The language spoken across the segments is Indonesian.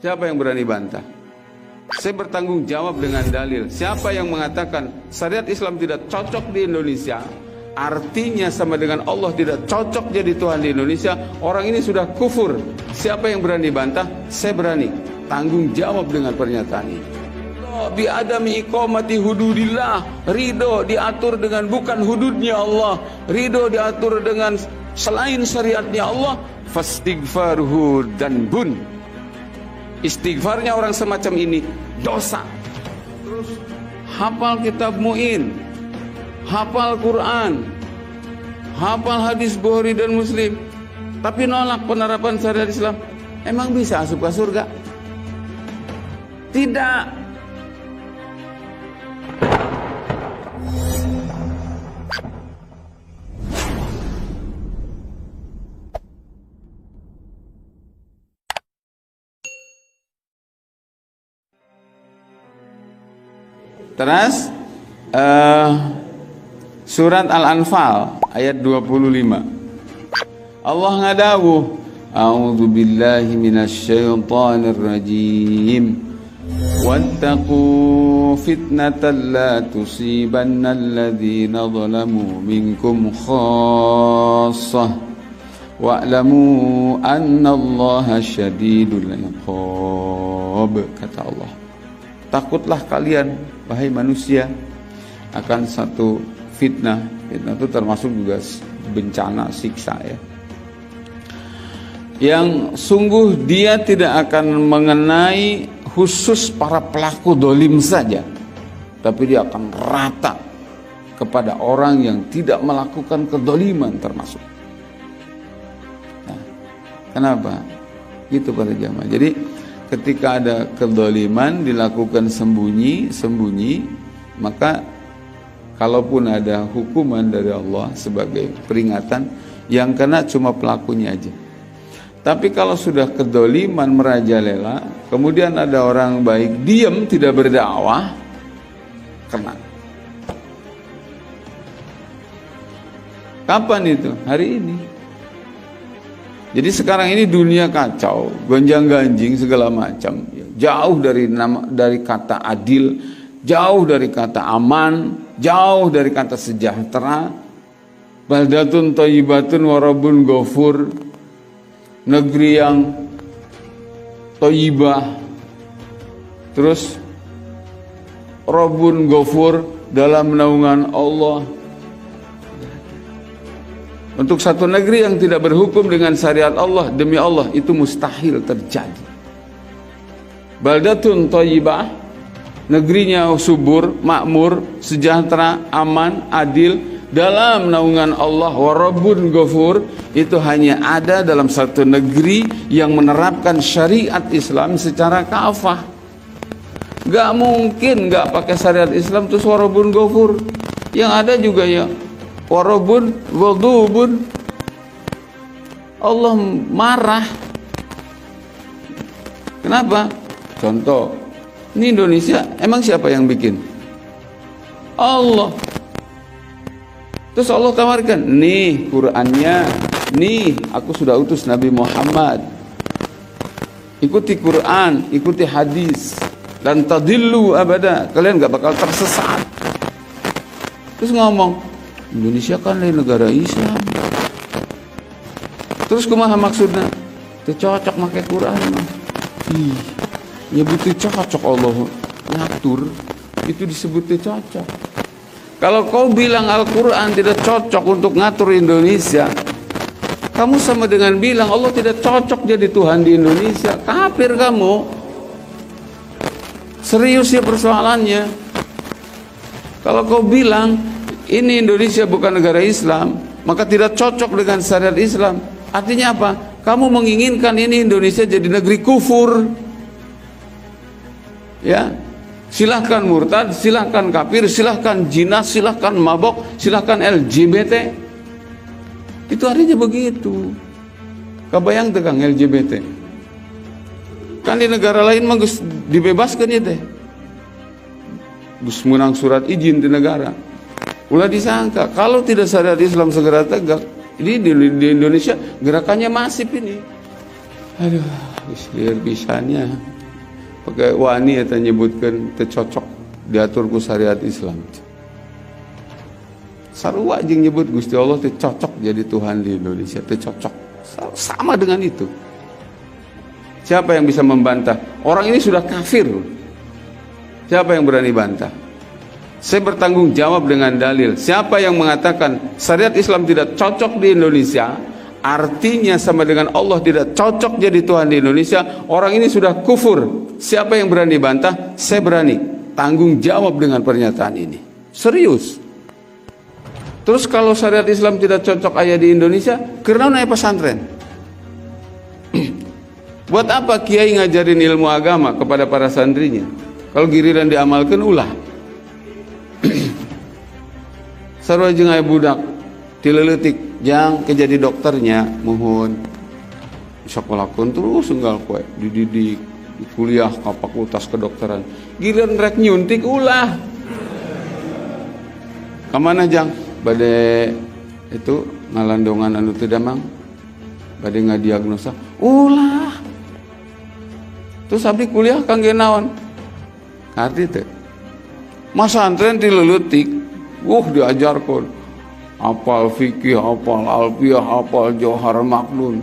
Siapa yang berani bantah? Saya bertanggung jawab dengan dalil. Siapa yang mengatakan syariat Islam tidak cocok di Indonesia, artinya sama dengan Allah tidak cocok jadi Tuhan di Indonesia, orang ini sudah kufur. Siapa yang berani bantah? Saya berani tanggung jawab dengan pernyataan ini. Bi adami iqamati hududillah, ridho diatur dengan bukan hududnya Allah, ridho diatur dengan selain syariatnya Allah, fastighfaruhu dzanbun. Istighfarnya orang semacam ini dosa. Terus hafal kitab Mu'in, hafal Quran, hafal hadis Bukhari dan Muslim, tapi nolak penerapan syariat Islam. Emang bisa masuk ke surga? Tidak. Terus surat Al-Anfal ayat 25. Allah ngadawu, a'udzu billahi minasyaitonir rajim. Wattaqu fitnatan la tusibanna alladhina zalamu minkum khassah wa'lamu annallaha syadidul iqab. Kata Allah, takutlah kalian wahai manusia akan satu fitnah. Fitnah itu termasuk juga bencana, siksa ya, yang sungguh dia tidak akan mengenai khusus para pelaku dolim saja, tapi dia akan rata kepada orang yang tidak melakukan kedoliman termasuk. Nah, kenapa? Gitu para jamaah. Jadi ketika ada kedoliman dilakukan sembunyi-sembunyi, maka kalaupun ada hukuman dari Allah sebagai peringatan, yang kena cuma pelakunya aja. Tapi kalau sudah kedoliman merajalela, kemudian ada orang baik diam tidak berdakwah, kena. Kapan itu? Hari ini. Jadi sekarang ini dunia kacau, gonjang-ganjing segala macam. Jauh dari kata adil, jauh dari kata aman, jauh dari kata sejahtera. Baldatun thayyibatun wa rabbun ghafur. Negeri yang thayyibah. Terus Rabbun ghafur, dalam naungan Allah. Untuk satu negeri yang tidak berhukum dengan syariat Allah, demi Allah itu mustahil terjadi. Baldatun thayyibah, negerinya subur, makmur, sejahtera, aman, adil, dalam naungan Allah. Wa Rabbun ghafur, itu hanya ada dalam satu negeri yang menerapkan syariat Islam secara kafah. Gak mungkin gak pakai syariat Islam terus wa Rabbun ghafur. Yang ada juga ya warabun ghadubun, Allah marah. Kenapa? Contoh, ini Indonesia, emang siapa yang bikin? Allah. Terus Allah tawarkan, nih Qurannya, nih aku sudah utus Nabi Muhammad, ikuti Quran, ikuti hadis, dan tadillu abada, kalian gak bakal tersesat. Terus ngomong, Indonesia kan lain negara Islam. Terus kumaha maksudnya? Itu cocok pakai Quran mah. Ya butuh cocok Allah ngatur, itu disebut cocok. Kalau kau bilang Al-Quran tidak cocok untuk ngatur Indonesia, kamu sama dengan bilang Allah tidak cocok jadi Tuhan di Indonesia. Kafir kamu. Serius ya persoalannya. Kalau kau bilang ini Indonesia bukan negara Islam, maka tidak cocok dengan syariat Islam. Artinya apa? Kamu menginginkan ini Indonesia jadi negeri kufur. Ya, silahkan murtad, silahkan kafir, silahkan jinas, silahkan mabok, silahkan LGBT. Itu artinya begitu. Kebayang tegang LGBT. Kan di negara lain mah dibebaskan ya teh. Gus menang surat izin di negara. Ulah disangka kalau tidak syariat Islam segera tegak, Ini di Indonesia gerakannya masif ini. Aduh, biar bisanya pakai wani atau nyebutkan tercocok diatur ku syariat Islam. Sarua jeung nyebut Gusti Allah tercocok jadi Tuhan di Indonesia, tercocok. Sama dengan itu. Siapa yang bisa membantah? Orang ini sudah kafir. Siapa yang berani bantah? Saya bertanggung jawab dengan dalil. Siapa yang mengatakan syariat Islam tidak cocok di Indonesia, artinya sama dengan Allah tidak cocok jadi Tuhan di Indonesia, orang ini sudah kufur. Siapa yang berani bantah? Saya berani tanggung jawab dengan pernyataan ini. Serius. Terus kalau syariat Islam tidak cocok ayah di Indonesia, kenapa naik pesantren? Buat apa kiai ngajarin ilmu agama kepada para santrinya? Kalau giliran diamalkan ulah. Sarua jeung aya budak tileutik jang kejadi dokternya mohon sakolakun terus enggal koe dididik kuliah ka fakultas kedokteran giliran rek nyuntik ulah kamana jang bade itu ngalandongan anu teu damang bade ngadiagnosa ulah terus abdi kuliah kangge naon arti teu masantren tileutik diajarkan hafal fikih, hafal alfiyah, hafal Johar Maknun,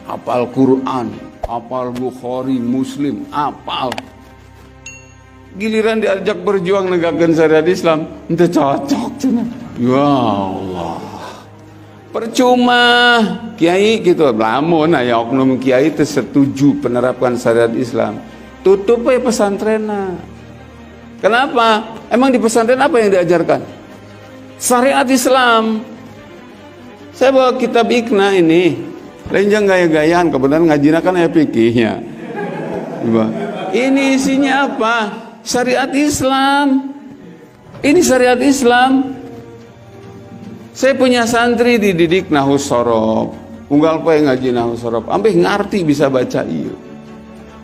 hafal Quran, hafal Bukhari, Muslim, hafal. Giliran diajak berjuang negakkan syariat Islam, ente cocok cina. Ya Allah. Percuma kiai gitu, lamun aya oknum kiai teu setuju penerapan syariat Islam. Tutup aja pesantrenna. Kenapa? Emang di pesantren apa yang diajarkan? Syariat Islam. Saya bawa kitab Iqna ini. Lenjang gaya-gayaan, kebenaran ngajina kan aya fikihnya. Ini isinya apa? Syariat Islam. Ini syariat Islam. Saya punya santri dididik nahwu shorof. Unggal poe ngaji nahwu shorof, ampe ngarti bisa baca ieu.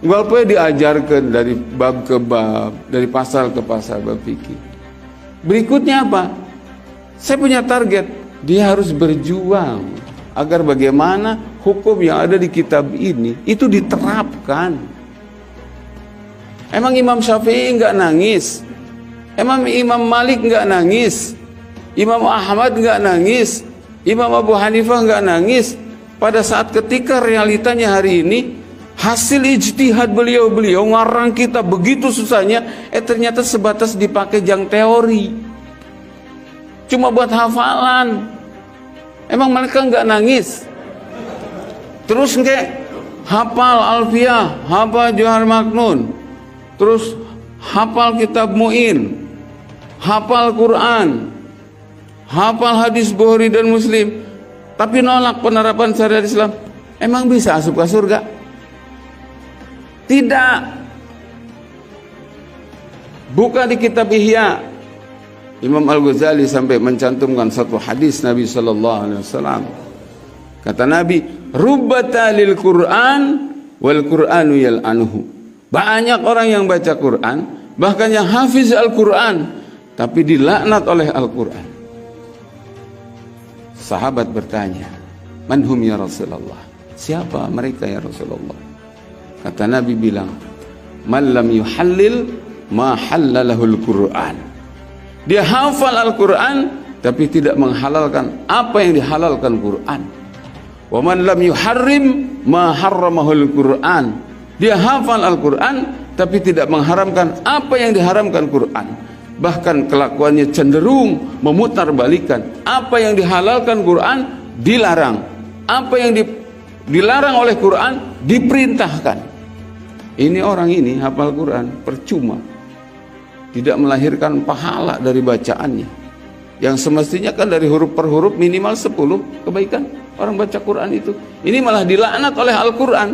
Unggal poe diajarkan dari bab ke bab, dari pasal ke pasal bab fikih. Berikutnya apa? Saya punya target, dia harus berjuang agar bagaimana hukum yang ada di kitab ini itu diterapkan. Emang Imam Syafi'i enggak nangis? Emang Imam Malik enggak nangis? Imam Ahmad enggak nangis? Imam Abu Hanifah enggak nangis? Pada saat ketika realitanya hari ini hasil ijtihad beliau-beliau ngarang kita begitu susahnya, ternyata sebatas dipakai jang teori, cuma buat hafalan. Emang mereka nggak nangis? Terus nggak hafal alfiyah, hafal Johar Maknun, terus hafal kitab Mu'in, hafal Quran, hafal hadis Bukhari dan Muslim, tapi nolak penerapan syariat Islam. Emang bisa asup ke surga? Tidak. Buka di kitab Ihya, Imam Al-Ghazali sampai mencantumkan satu hadis Nabi sallallahu alaihi wasallam. Kata Nabi, "Rubbata lil Qur'an wal Qur'anu yal'anuhu." Banyak orang yang baca Quran, bahkan yang hafiz Al-Quran, tapi dilaknat oleh Al-Quran. Sahabat bertanya, "Man hum ya Rasulullah?" Siapa mereka ya Rasulullah? Kata Nabi bilang, "Man lam yuhallil ma halalahul Qur'an." Dia hafal Al-Quran tapi tidak menghalalkan apa yang dihalalkan Quran. Wa man lam yuharrim ma harramahul Qur'an. Dia hafal Al-Quran tapi tidak mengharamkan apa yang diharamkan Quran. Bahkan kelakuannya cenderung memutarbalikan apa yang dihalalkan Quran dilarang, apa yang dilarang oleh Quran diperintahkan. Ini orang ini hafal Quran percuma, tidak melahirkan pahala dari bacaannya, yang semestinya kan dari huruf per huruf minimal 10 kebaikan orang baca Quran itu. Ini malah dilaknat oleh Al-Quran.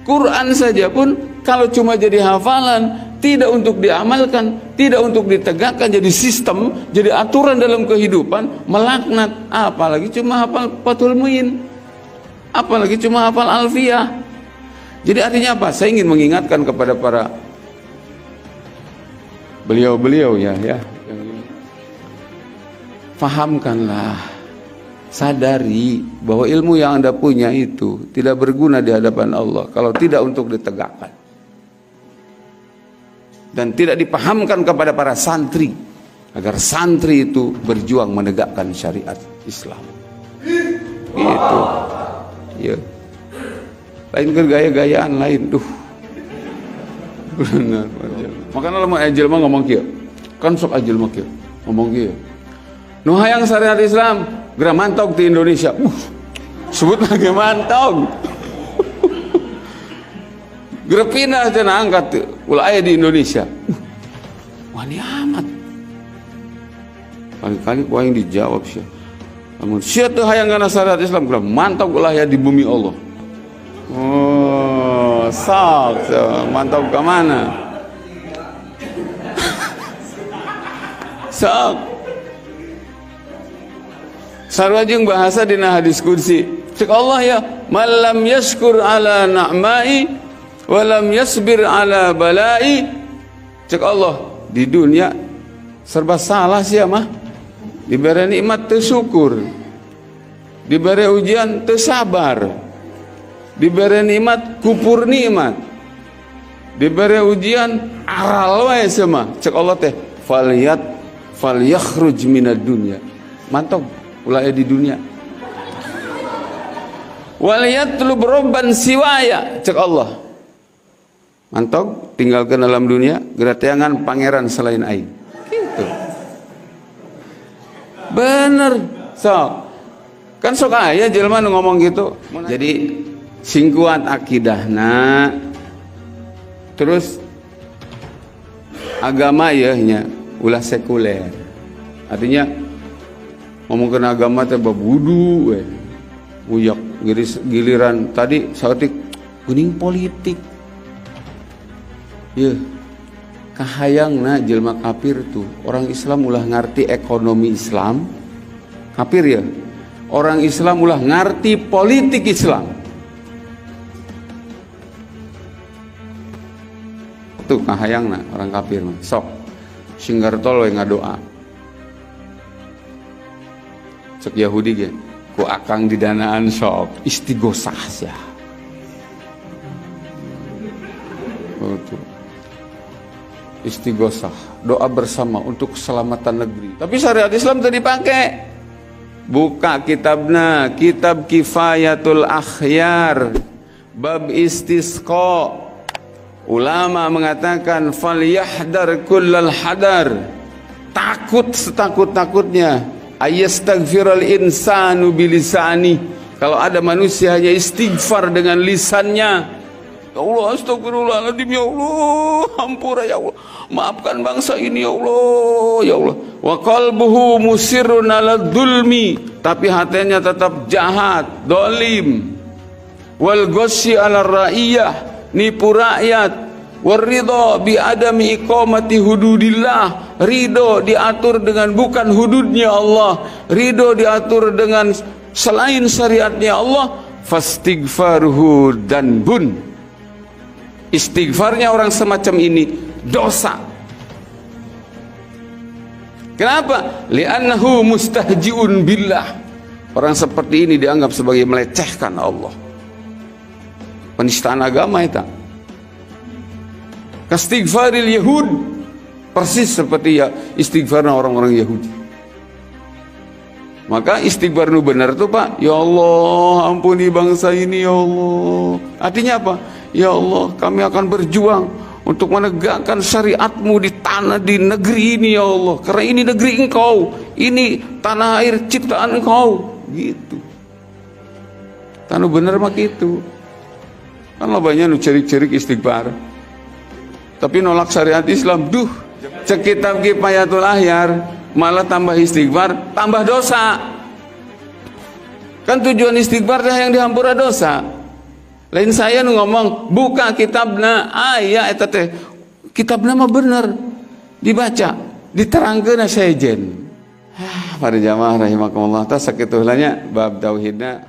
Quran saja pun kalau cuma jadi hafalan, tidak untuk diamalkan, tidak untuk ditegakkan jadi sistem, jadi aturan dalam kehidupan, melaknat. Apalagi cuma hafal Fathul Muin, apalagi cuma hafal Alfiyah. Jadi artinya apa? Saya ingin mengingatkan kepada para beliau-beliau ya, fahamkanlah sadari bahwa ilmu yang Anda punya itu tidak berguna di hadapan Allah kalau tidak untuk ditegakkan dan tidak dipahamkan kepada para santri agar santri itu berjuang menegakkan syariat Islam. Gitu. Ya. Lain ke gaya-gayaan lain. Benar. Makanya lama ajel mah ngomong kieu. Kan sok ajel mah kieu. Ngomong kieu. Nu hayang syariat Islam geura mantog di Indonesia. Sebut lagi mantog. Geura pindah cenah angkat ulah aya di Indonesia. Wani amat. Kali-kali ku aing dijawab sih. Namun sia teu hayang kana syariat Islam geura mantog ulah aya di bumi Allah. Oh, sok mantog ke mana? Sok. Sarwajeng bahasa dina hadis kursi. Cek Allah ya, malam yaskur ala na'mai walam yasbir ala balai. Cek Allah, di dunia serba salah sih mah. Diberi nikmat teu syukur. Diberi ujian teu sabar. Diberi nikmat kupur nikmat. Diberi ujian aral wae semua. Cek Allah teh falyakhruj minad dunya. Mantap ulah di dunia. Waliyatlub robban siwaya. Cek Allah. Mantap tinggalkan dalam dunia geratangan pangeran selain aing. Gitu. Bener. So, kan sok aya jelema nu ngomong gitu. Jadi sing kuat akidahna terus agama ya nya ulah sekuler. Artinya ngomongkeun agama teh babudu we. Uyak giliran tadi saeutik kuning politik. Ye. Kahayangna jelema kafir tuh orang Islam ulah ngarti ekonomi Islam. Kafir ya. Orang Islam ulah ngarti politik Islam. Tuh kahayangna orang kafir mah. Sok singgartol we ngadoa. Cek Yahudi ge ku akang didanaan sok istighosah sia. Oh, tuh. Istighosah, doa bersama untuk keselamatan negeri. Tapi syariat Islam tadi dipakai. Buka kitabna, kitab Kifayatul Akhyar, bab istisqa. Ulama mengatakan falyahdar kullal hadar. Takut setakut-takutnya. Ayastaghfiral insanu bilisani. Kalau ada manusia hanya istighfar dengan lisannya. Ya Allah, astagfirullahaladzim, ya Allah, hampura ya Allah, maafkan bangsa ini ya Allah, ya Allah. Wa qalbuhu musirrun ala dzulmi, tapi hatinya tetap jahat, dolim. Wal ghasyi ala ra'iyah, nipu rakyat. Waridho bi adami iqamati hududillah, ridho diatur dengan bukan hududnya Allah, ridho diatur dengan selain syariatnya Allah. Fastighfaruhu danbun, istighfarnya orang semacam ini dosa. Kenapa? Li'annahu mustahji'un billah. Orang seperti ini dianggap sebagai melecehkan Allah. Penistaan agama itu. Kastighfaril Yahud, persis seperti ya istighfarnya orang-orang Yahudi. Maka istighfar nu benar tuh Pak, ya Allah ampuni bangsa ini ya Allah. Artinya apa? Ya Allah, kami akan berjuang untuk menegakkan syariatmu di tanah, di negeri ini ya Allah. Karena ini negeri engkau, ini tanah air ciptaan engkau. Gitu. Tanu bener mah gitu. Kan lo banyak nu cerik-cerik istighfar. Tapi nolak syariat Islam, cek kitab Kifayatul Akhyar, malah tambah istighfar, tambah dosa. Kan tujuan istighfar yang dihampura dosa. Lain saya nu ngomong buka kitabna aya eta teh kitabna mah bener dibaca diterangkeun saejen. Para jamaah rahimakumullah, tas sakitu heula nya bab tauhidna.